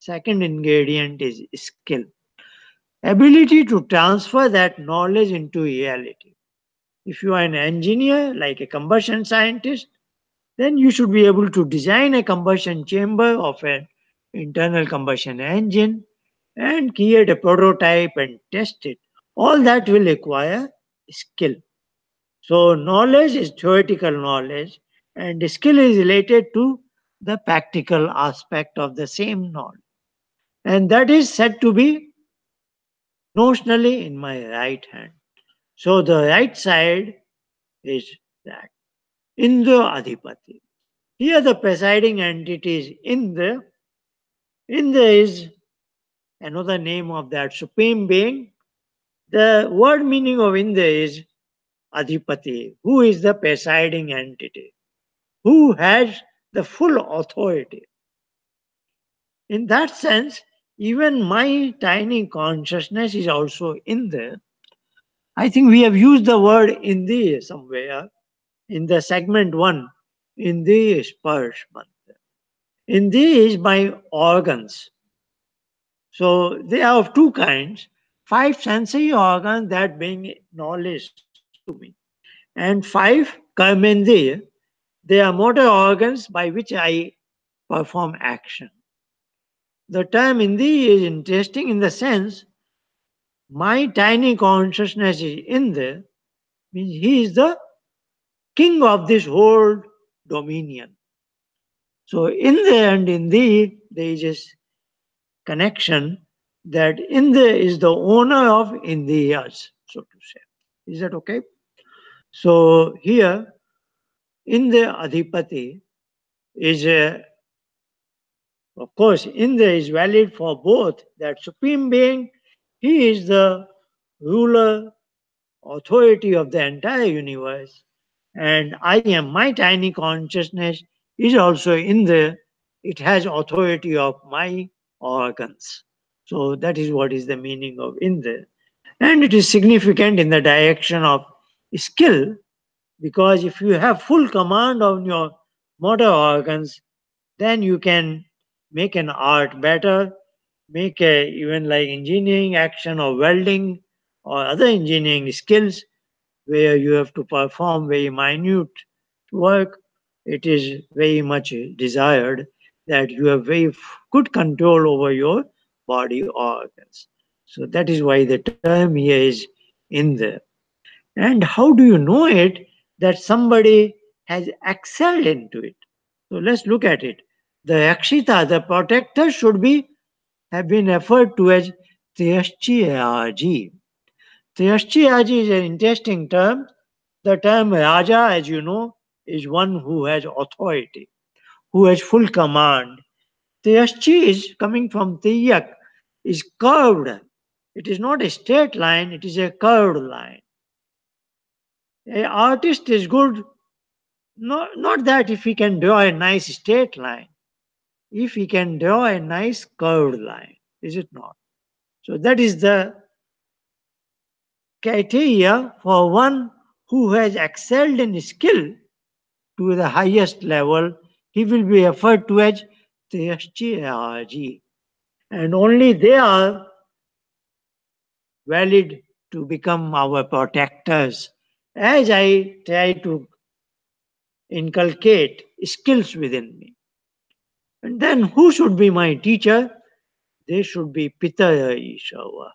Second ingredient is skill. Ability to transfer that knowledge into reality. If you are an engineer, like a combustion scientist, then you should be able to design a combustion chamber of an internal combustion engine and create a prototype and test it. All that will require skill. So, knowledge is theoretical knowledge, and skill is related to the practical aspect of the same knowledge. And that is said to be notionally in my right hand. So, the right side is that. Indra Adhipati. Here the presiding entity is Indra. Indra is another name of that supreme being. The word meaning of Indra is Adhipati, who is the presiding entity, who has the full authority. In that sense, even my tiny consciousness is also Indra, I think we have used the word indi somewhere in the segment 1. Indi is Sparshman. Indi is my organs. So they are of two kinds. Five sensory organs that bring knowledge to me. And five karmendriya, they are motor organs by which I perform action. The term Indi is interesting in the sense my tiny consciousness is in there, means he is the king of this whole dominion. So in the and in thee there is a connection that Indra is the owner of Indriyas, so to say. Is that okay? So here Indra Adhipati is of course Indra is valid for both that supreme being, he is the ruler authority of the entire universe, and I am my tiny consciousness is also in there. It has authority of my organs. So that is what is the meaning of in there. And it is significant in the direction of skill because if you have full command of your motor organs, then you can make an art better, make a, even like engineering action or welding or other engineering skills where you have to perform very minute work. It is very much desired that you have very good control over your body organs. So that is why the term here is in there. And how do you know it that somebody has excelled into it? So let's look at it. The Yakshita, the protector, should be have been referred to as Triyashchiyaji. Triyashchiyaji is an interesting term. The term Raja, as you know, is one who has authority, who has full command. Triyashchi is coming from Triyak, is curved. It is not a straight line, it is a curved line. An artist is good, not that if he can draw a nice straight line, if he can draw a nice curved line, is it not? So that is the criteria for one who has excelled in skill to the highest level. He will be referred to as Triyashchiyaji. And only they are valid to become our protectors. As I try to inculcate skills within me. And then who should be my teacher? They should be Pitaya Ishava.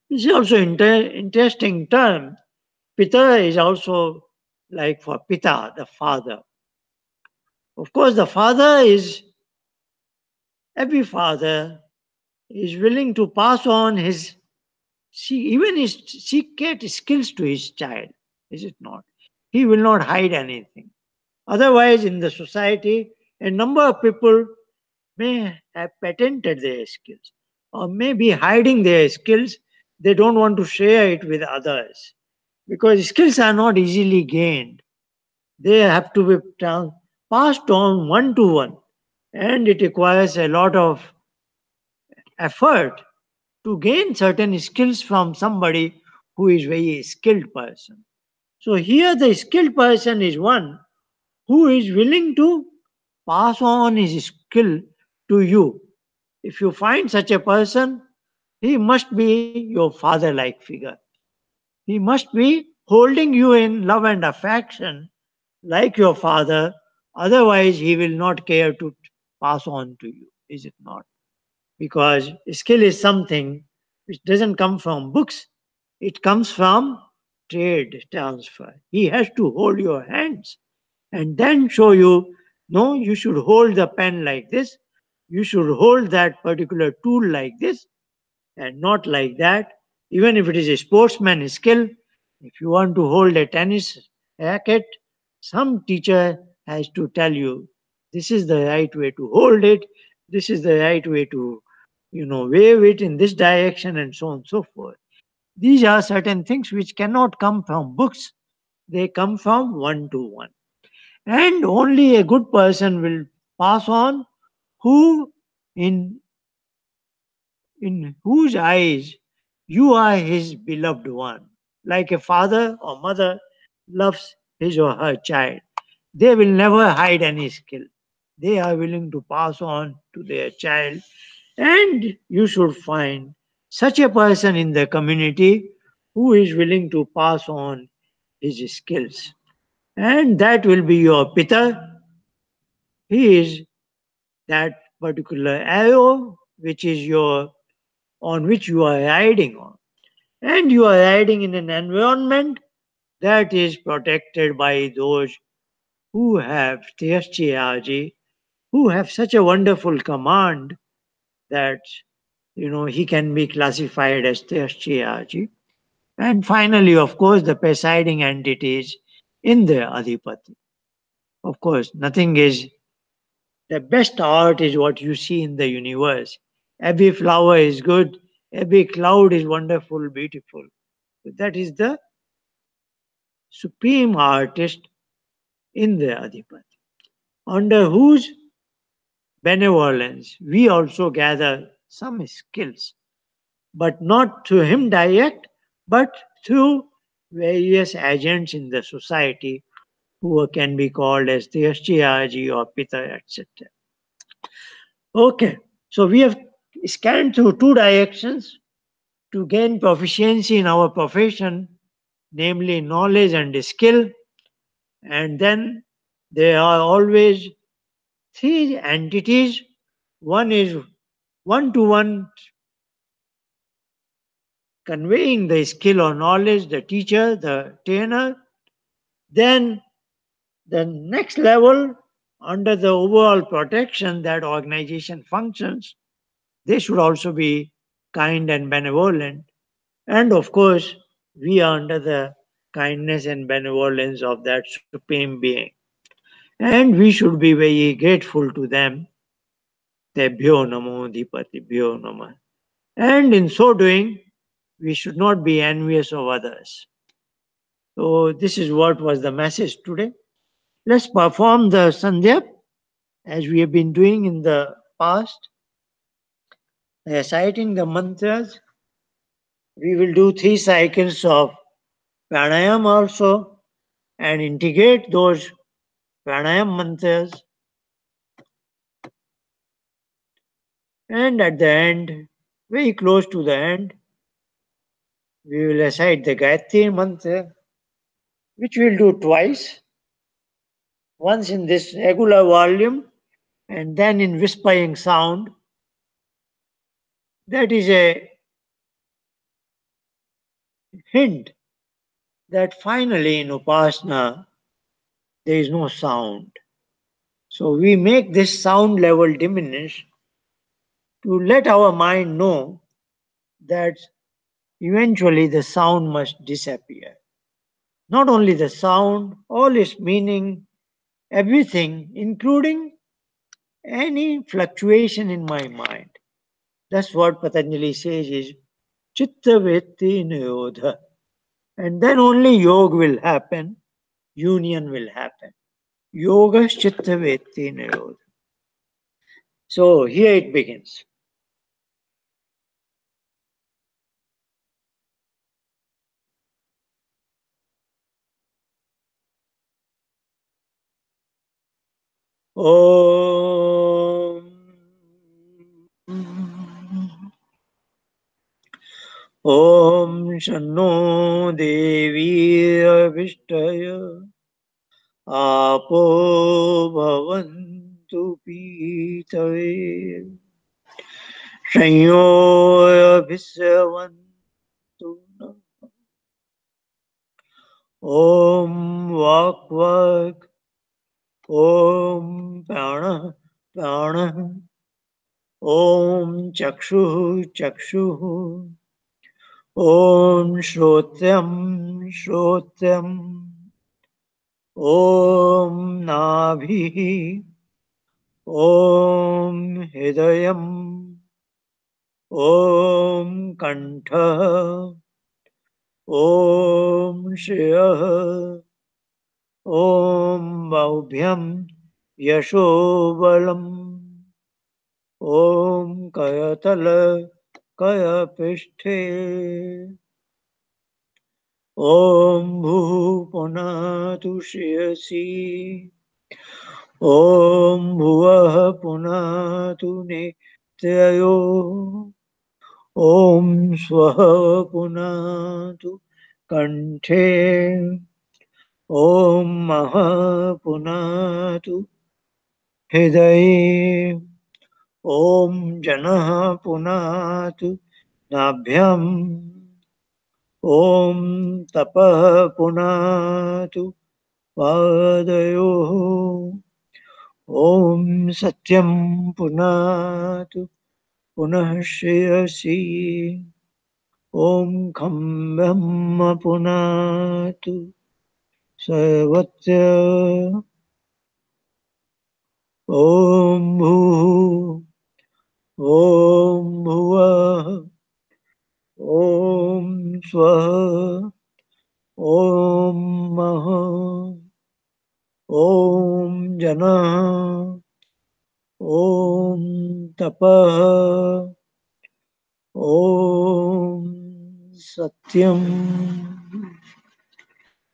This is also interesting term. Pita is also like for Pita, the father. Of course, the father is, every father is willing to pass on his, even his secret skills to his child, is it not? He will not hide anything. Otherwise, in the society, a number of people may have patented their skills or may be hiding their skills. They don't want to share it with others because skills are not easily gained. They have to be passed on one to one, and it requires a lot of effort to gain certain skills from somebody who is very skilled person. So here the skilled person is one who is willing to pass on his skill to you. If you find such a person, he must be your father like figure. He must be holding you in love and affection like your father. Otherwise, he will not care to pass on to you, is it not? Because skill is something which doesn't come from books, it comes from trade transfer. He has to hold your hands and then show you, no, you should hold the pen like this, you should hold that particular tool like this, and not like that. Even if it is a sportsman skill, if you want to hold a tennis racket, some teacher has to tell you this is the right way to hold it, this is the right way to, wave it in this direction, and so on and so forth. These are certain things which cannot come from books, they come from one to one. And only a good person will pass on who in in whose eyes you are his beloved one. like a father or mother loves his or her child. They will never hide any skill. They are willing to pass on to their child, and you should find such a person in the community who is willing to pass on his skills. And that will be your Pita. He is that particular arrow which is your on which you are riding on. And you are riding in an environment that is protected by those who have theastriology, who have such a wonderful command that he can be classified as theastriology. And finally, of course, the presiding entities in the Adhipati. Of course, nothing is the best art is what you see in the universe. Every flower is good, every cloud is wonderful, beautiful. That is the supreme artist in the Adhipati, under whose benevolence we also gather some skills, but not through him direct, but through various agents in the society who can be called as the Theastriaji or Pita, etc. Okay, so we have scanned through two directions to gain proficiency in our profession, namely knowledge and skill, and then there are always three entities. One is one to one conveying the skill or knowledge, the teacher, the trainer. Then the next level, under the overall protection that organization functions, they should also be kind and benevolent. And of course, we are under the kindness and benevolence of that Supreme Being. And we should be very grateful to them. Tebhyo namo dipatibhyo namah. And in so doing, we should not be envious of others. So, this is what was the message today. Let's perform the Sandhya as we have been doing in the past, reciting the mantras. We will do 3 cycles of pranayam also and integrate those pranayam mantras. And at the end, very close to the end, we will recite the Gayatri mantra, which we will do twice, once in this regular volume and then in whispering sound. That is a hint that finally in Upasana there is no sound. So we make this sound level diminish to let our mind know that eventually the sound must disappear. Not only the sound, all its meaning, everything, including any fluctuation in my mind. That's what Patanjali says is chitta vetti nirodha. And then only yoga will happen, union will happen. Yoga chitta vetti nirodha. So here it begins. Om Om Shanno Devi Avishtaya Apo Bhavantu Pitave Sanyoyavisyavantu Om Vakvak Om Prana Prana Om Chakshu Chakshu Om Shrotyam Shrotyam Om Nabhi Om Hidayam Om Kantha Om Shriya Om Baubhyam Yashobalam Om Kayatala Kayapishte ॐ भूः पुनः श्रियसि ॐ भुवः पुनः नित्ययो ॐ स्वः पुनः कण्ठे ॐ महः पुनः हृदये ॐ जनः पुनः नाभ्याम् ॐ तपः पुनः पादयोः ॐ सत्यं पुनः श्रेयसि ॐ खं ब्रह्म पुनः सर्वत्र ॐ भूः ॐ भुवः ॐ स्वः ॐ महः ॐ जनः ॐ तपः ॐ सत्यं.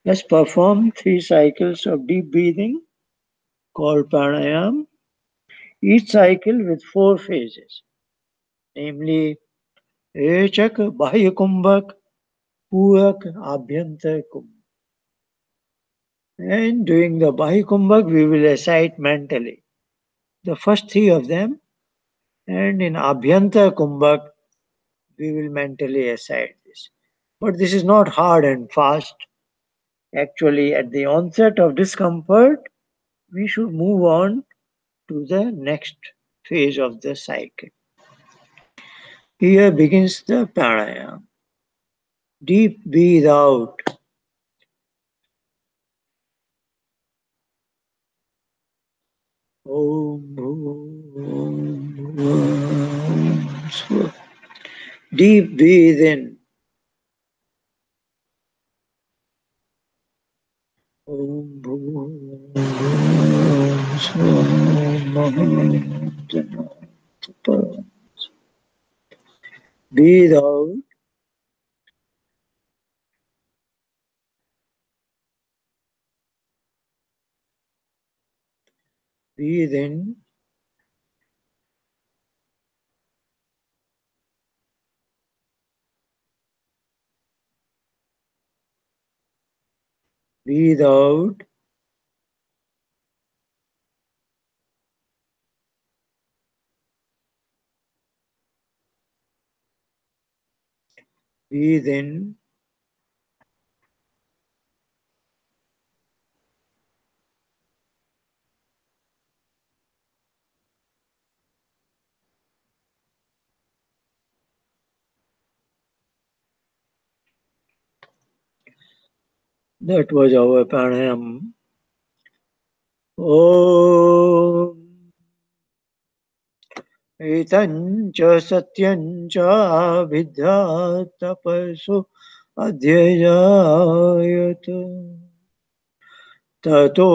Let's perform 3 cycles of deep breathing called pranayam, each cycle with 4 phases, namely Rechak, Bahyakumbhak, Purak, Abhyantar Kumbh. And during the Bahyakumbhak, we will recite mentally the first 3 of them, and in Abhyantar Kumbhak, we will mentally recite this. But this is not hard and fast. Actually, at the onset of discomfort, we should move on to the next phase of the cycle. Here begins the pranayama. Deep breathe out. Om Bhur Bhuvah Svah. Deep breathe in. Om Bhur Bhuvah Svah. Mahajana Tapa. Breathe out. Breathe in. Breathe out. Breathe in. That was our pranayam. Om. एतञ्च सत्यञ्च भिद्यात्तपसो अध्यजायत ततो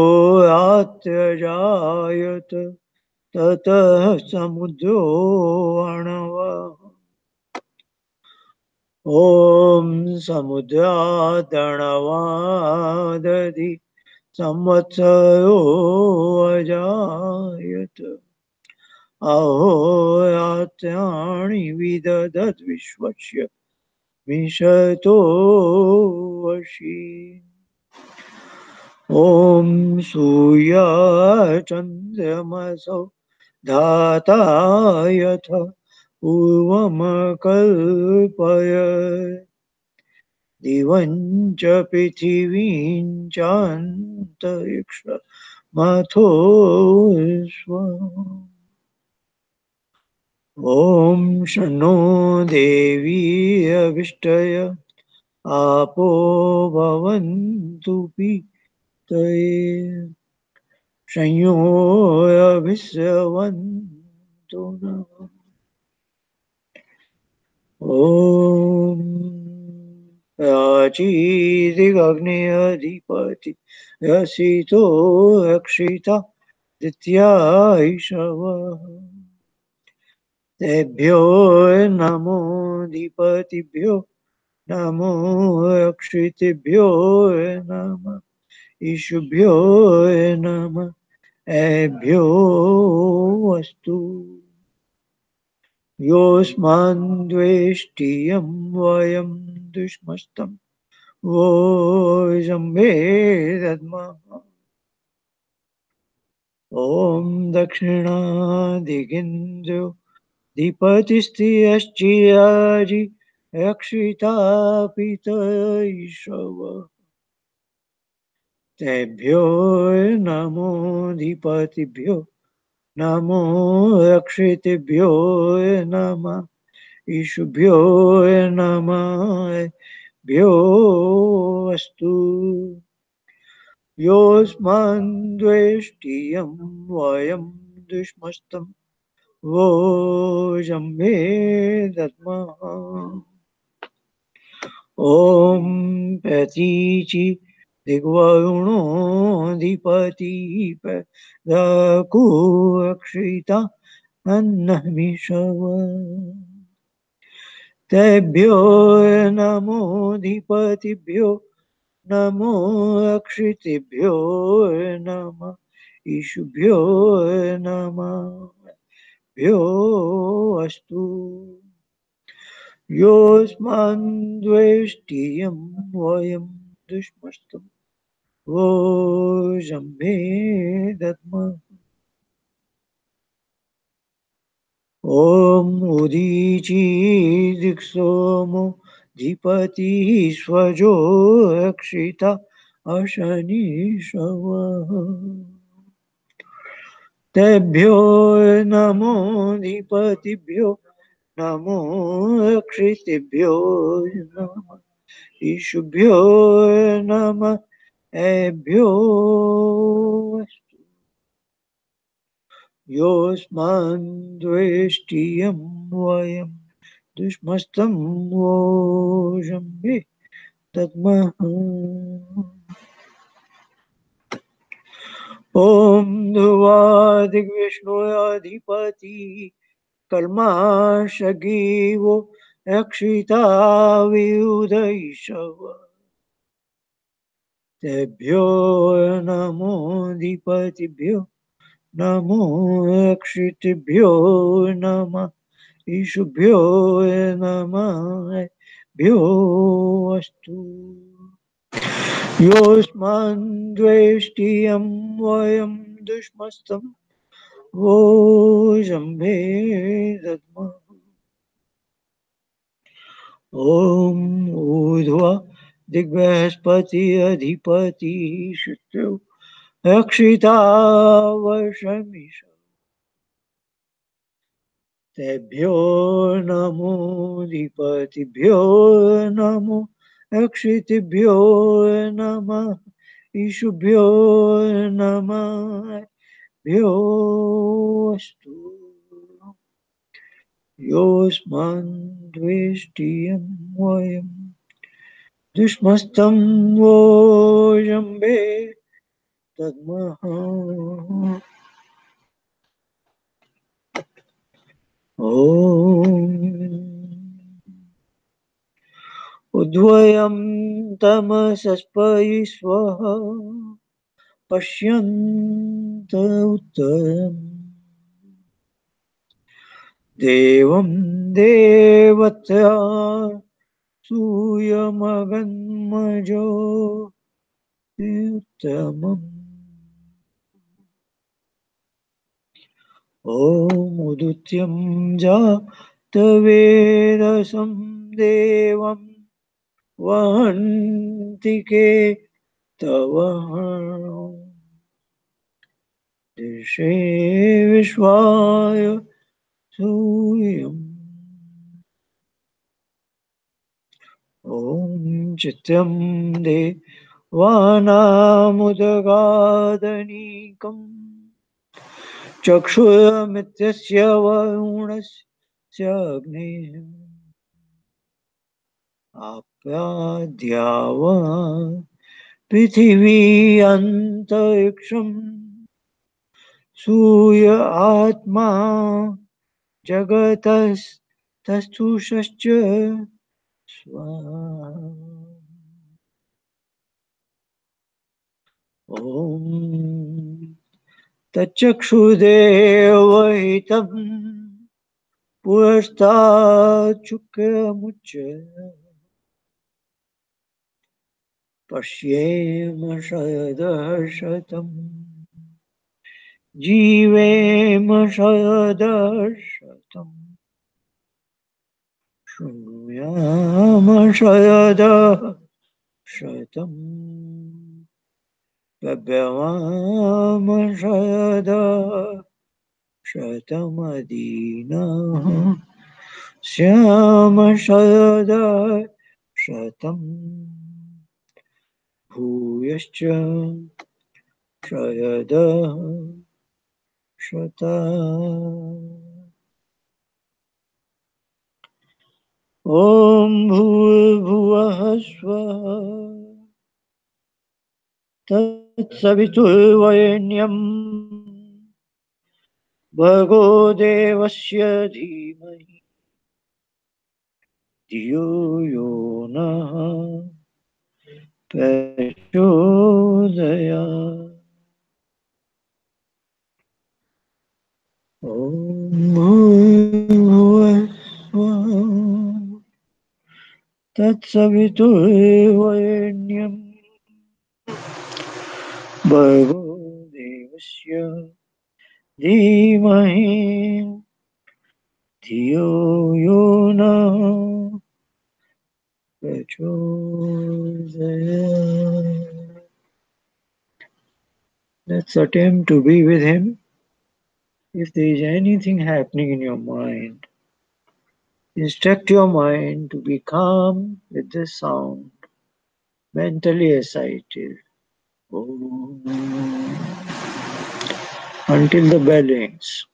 रात्रजायत ततः समुद्रो अणवः ॐ समुद्रादणवादधि संवत्सरो अजायत अहोरात्राणि विदधद्विश्वस्य विशतो वशी ॐ सूर्यचन्द्रमसौ धाता यथ पूर्वमकल्पय दिवं च पृथिवीं चान्तरिक्षमथो विश्वम् ॐ शन्नो देवी अभिष्टय आपो भवन्तु पीतये संयोऽभिस्रवन्तु नः ॐ राचीदिगग्नेऽधिपति रसितो रक्षिता दित्याहिषवः तेभ्यो नमोऽधिपतिभ्यो नमो अक्षितिभ्यो नमः ईशुभ्यो नमः एभ्यो अस्तु योऽस्मान् द्वेष्टियं वयं दुष्मस्तं वोजम्बे दद्मः ॐ दक्षिणादिगिन्द्रो दीपतिस्थियश्चियाजि रक्षितापितैषव तेभ्यो नमो दीपतिभ्यो नमो रक्षितेभ्यो नमः ईशुभ्यो नमः भ्यो अस्तु योऽस्मान् द्वेष्टियं वयं दुष्मस्तं वोजम्बे दद्मः ॐ प्रतीचि दिग्वरुणोऽधिपतिपदकुरक्षिता अन्नमिषव तेभ्यो नमोऽधिपतिभ्यो नमो अक्षितिभ्यो नमः ईशुभ्यो नमः भ्यो अस्तु योऽस्मान् द्वेष्टियं वयं दुष्मस्तं वोजम्बे दद्मः ॐ उदीचीदिक्सोमो धिपतिः स्वजो रक्षिता अशनीषवः तेभ्यो नमोऽधिपतिभ्यो नमो रक्षितेभ्यो नमः ईशुभ्यो नमः एभ्यो योऽस्मान् द्वेष्टियं वयं दुष्मस्तं वोजम्बे दद्मः ॐ ध्रुवादिविष्णुयाधिपति कर्माशगीवो रक्षिता वियुधैषव तेभ्यो नमोऽधिपतिभ्यो नमो रक्षितेभ्यो नमः ईशुभ्यो नमः भ्यो अस्तु योऽस्मान् द्वेष्टियं वयं दुष्मस्तं वोजम्बे दद्मः ॐ ऊर्ध्वा दिग्बृहस्पति अधिपति शुक्रौ रक्षिता वर्षमिष तेभ्यो नमोऽधिपतिभ्यो नमो रक्षितेभ्यो नमः ईशुभ्यो नमः भ्यो अस्तु योऽस्मान् द्वेष्टियं वयं दुष्मस्तं वोजम्बे दद्मः ॐ उद्वयं तमसस्परि स्वः पश्यन्त उत्तरम् देवं देवत्या सूयमगन्मजो उत्तमम् ॐ उदुत्यं जातवेदसं देवं वहन्ति के तव दिशे विश्वाय सूयम् ॐ चित्यं देवानामुदगादनीकम् चक्षुरमित्यस्य वरुणस्य अग्नेः आप्याद्यावा पृथिवी अन्तरिक्षं सूय आत्मा जगतस्तस्थुषश्च स्वाहा ॐ तच्चक्षुदेवहितं पुरस्ताच्चुकमुच्च पश्येम सदर्शतम् जीवेम सदर्शतम् शृणुयाम सदर्शतम् लभ्यवाम सदर्शतमदीनः श्याम सदर्शतम् भूयश्च सदर्शत ॐ भूर्भुवः स्वः तत्सवितुर्वरेण्यं भर्गो देवस्य धीमहि धियो यो नः प्रचोदयात् ॐ भूर्भुवः स्वः तत्सवितुर्वरेण्यं भर्गो देवस्य धीमहि धियो यो नः प्रचोदयात्. Let's attempt to be with Him. If there is anything happening in your mind, instruct your mind to be calm with the sound, mentally excited. Om. Until the bell rings.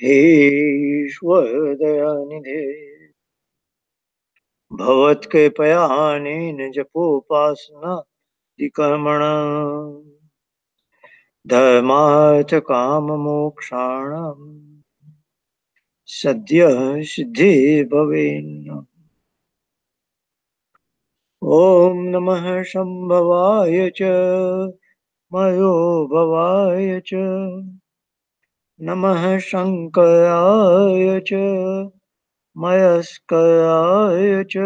हे ईश्वर दयानिधे भवत्कृपयानेन जपोपासना कर्मण धर्मार्थ काम मोक्षाणाम् सद्यः सिद्धि भवेन्न। ॐ नमः शम्भवाय च मयो भवाय च नमः शङ्कराय च मयस्कराय च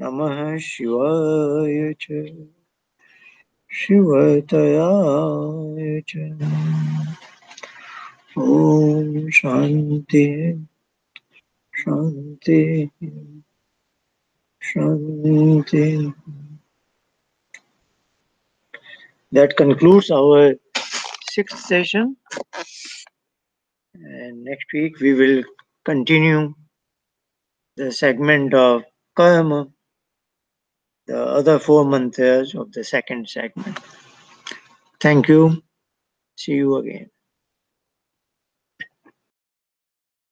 नमः शिवाय च शिवतराय च। ॐ शान्ति शान्ति शान्ति. That concludes our sixth session, and next week we will continue the segment of karma, the other four mantras of the second segment. Thank you. See you again.